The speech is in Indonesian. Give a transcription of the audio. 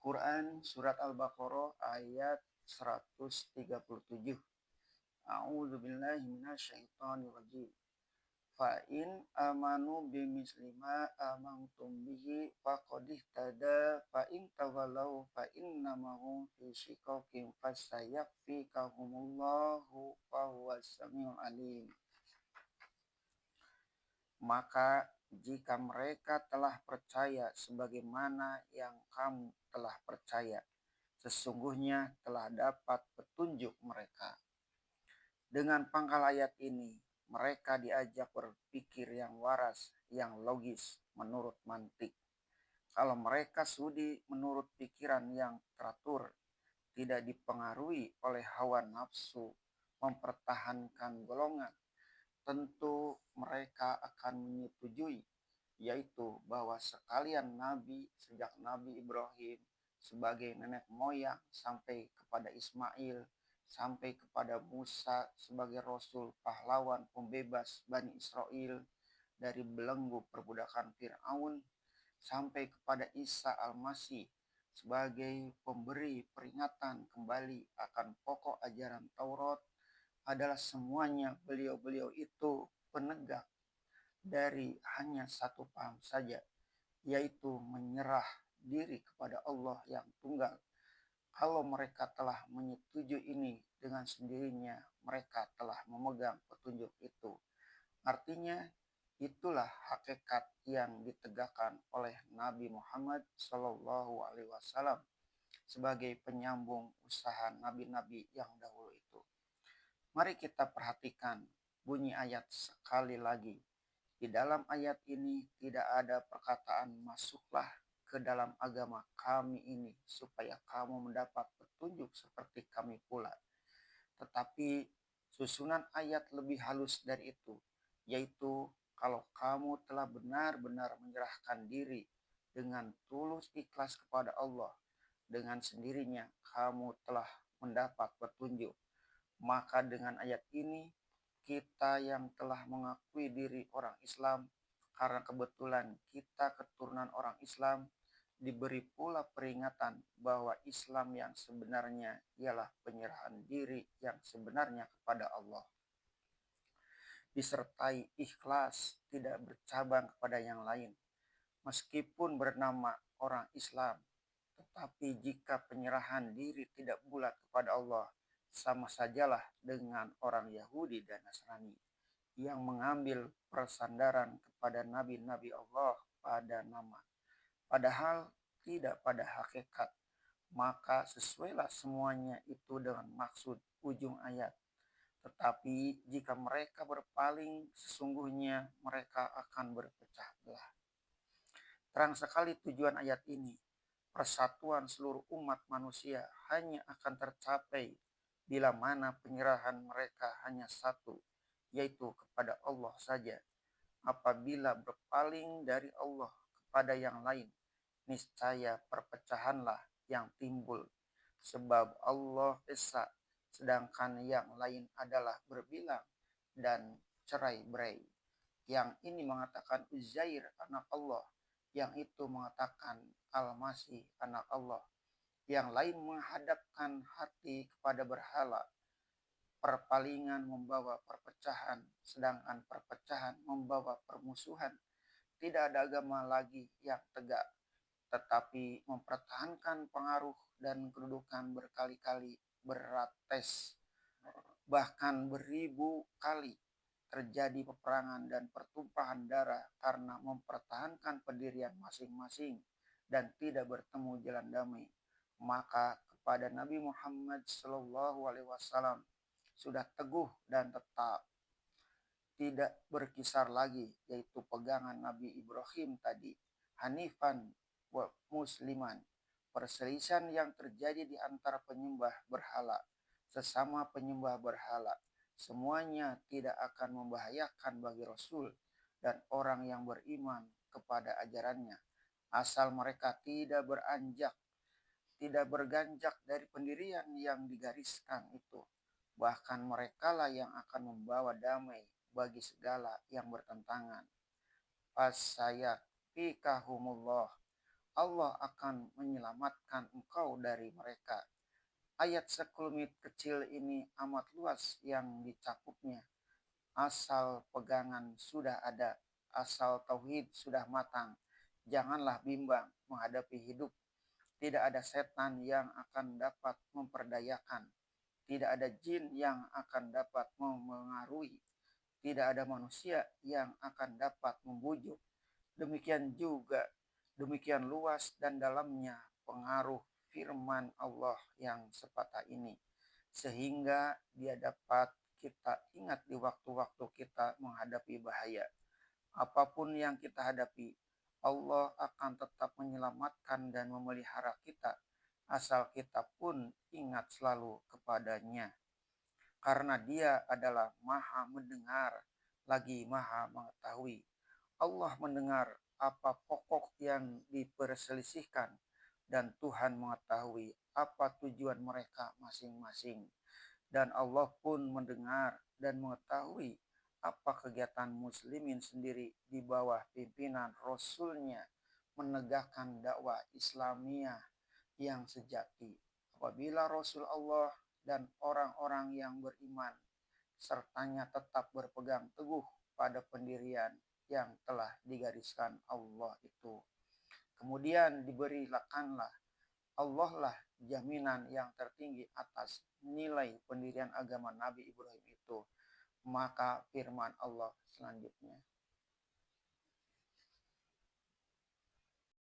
Quran surat Al-Baqarah ayat 137. A'udzu billahi minasyaitonir rajim. Fa in amanu bimisli ma amantum bihi faqad ihtada fa in tawallaw fa innamahum fi shiqaqin fasayakfikahumullahu wa huwas samiul alim. Maka jika mereka telah percaya sebagaimana yang kamu telah percaya, sesungguhnya telah dapat petunjuk mereka. Dengan pangkal ayat ini, mereka diajak berpikir yang waras, yang logis, menurut mantik. Kalau mereka sudi menurut pikiran yang teratur, tidak dipengaruhi oleh hawa nafsu, mempertahankan golongan, tentu mereka akan menyetujui, yaitu bahwa sekalian Nabi sejak Nabi Ibrahim sebagai nenek moyang sampai kepada Ismail, sampai kepada Musa sebagai Rasul pahlawan pembebas Bani Israel dari belenggu perbudakan Fir'aun, sampai kepada Isa Al-Masih sebagai pemberi peringatan kembali akan pokok ajaran Taurat, adalah semuanya beliau-beliau itu penegak dari hanya satu paham saja, yaitu menyerah diri kepada Allah yang tunggal. Kalau mereka telah menyetujui ini, dengan sendirinya mereka telah memegang petunjuk itu. Artinya itulah hakikat yang ditegakkan oleh Nabi Muhammad SAW sebagai penyambung usaha nabi-nabi yang dahulu itu. Mari kita perhatikan bunyi ayat sekali lagi. Di dalam ayat ini tidak ada perkataan masuklah ke dalam agama kami ini supaya kamu mendapat petunjuk seperti kami pula. Tetapi susunan ayat lebih halus dari itu, yaitu kalau kamu telah benar-benar menyerahkan diri dengan tulus ikhlas kepada Allah, dengan sendirinya kamu telah mendapat petunjuk. Maka dengan ayat ini, kita yang telah mengakui diri orang Islam, karena kebetulan kita keturunan orang Islam, diberi pula peringatan bahwa Islam yang sebenarnya ialah penyerahan diri yang sebenarnya kepada Allah, disertai ikhlas, tidak bercabang kepada yang lain. Meskipun bernama orang Islam, tetapi jika penyerahan diri tidak bulat kepada Allah, sama sajalah dengan orang Yahudi dan Nasrani yang mengambil persandaran kepada nabi-nabi Allah pada nama, padahal tidak pada hakikat. Maka sesuailah semuanya itu dengan maksud ujung ayat. Tetapi jika mereka berpaling, sesungguhnya mereka akan berpecah belah. Terang sekali tujuan ayat ini. Persatuan seluruh umat manusia hanya akan tercapai bila mana penyerahan mereka hanya satu, yaitu kepada Allah saja. Apabila berpaling dari Allah kepada yang lain, niscaya perpecahanlah yang timbul. Sebab Allah esa, sedangkan yang lain adalah berbilang dan cerai-berai. Yang ini mengatakan Uzair anak Allah, yang itu mengatakan Al-Masih anak Allah. Yang lain menghadapkan hati kepada berhala. Perpalingan membawa perpecahan, sedangkan perpecahan membawa permusuhan. Tidak ada agama lagi yang tegak, tetapi mempertahankan pengaruh dan kedudukan berkali-kali berates, bahkan beribu kali terjadi peperangan dan pertumpahan darah karena mempertahankan pendirian masing-masing dan tidak bertemu jalan damai. Maka kepada Nabi Muhammad SAW sudah teguh dan tetap, tidak berkisar lagi, yaitu pegangan Nabi Ibrahim tadi, Hanifan wa Musliman. Perselisihan yang terjadi di antara penyembah berhala, sesama penyembah berhala, semuanya tidak akan membahayakan bagi Rasul dan orang yang beriman kepada ajarannya, asal mereka tidak berganjak dari pendirian yang digariskan itu. Bahkan merekalah yang akan membawa damai bagi segala yang bertentangan. Fasayakfikahumullah, Allah akan menyelamatkan engkau dari mereka. Ayat sekelumit kecil ini amat luas yang dicakupnya. Asal pegangan sudah ada, asal tauhid sudah matang. Janganlah bimbang menghadapi hidup. Tidak ada setan yang akan dapat memperdayakan. Tidak ada jin yang akan dapat memengaruhi. Tidak ada manusia yang akan dapat membujuk. Demikian juga, demikian luas dan dalamnya pengaruh firman Allah yang sepatah ini. Sehingga dia dapat kita ingat di waktu-waktu kita menghadapi bahaya. Apapun yang kita hadapi, Allah akan tetap menyelamatkan dan memelihara kita, asal kita pun ingat selalu kepadanya. Karena dia adalah maha mendengar, lagi maha mengetahui. Allah mendengar apa pokok yang diperselisihkan, dan Tuhan mengetahui apa tujuan mereka masing-masing. Dan Allah pun mendengar dan mengetahui apa kegiatan muslimin sendiri di bawah pimpinan Rasulnya menegakkan dakwah Islamiyah yang sejati. Apabila Rasul Allah dan orang-orang yang beriman sertanya tetap berpegang teguh pada pendirian yang telah digariskan Allah itu. Kemudian diberikanlah Allah lah jaminan yang tertinggi atas nilai pendirian agama Nabi Ibrahim itu. Maka firman Allah selanjutnya.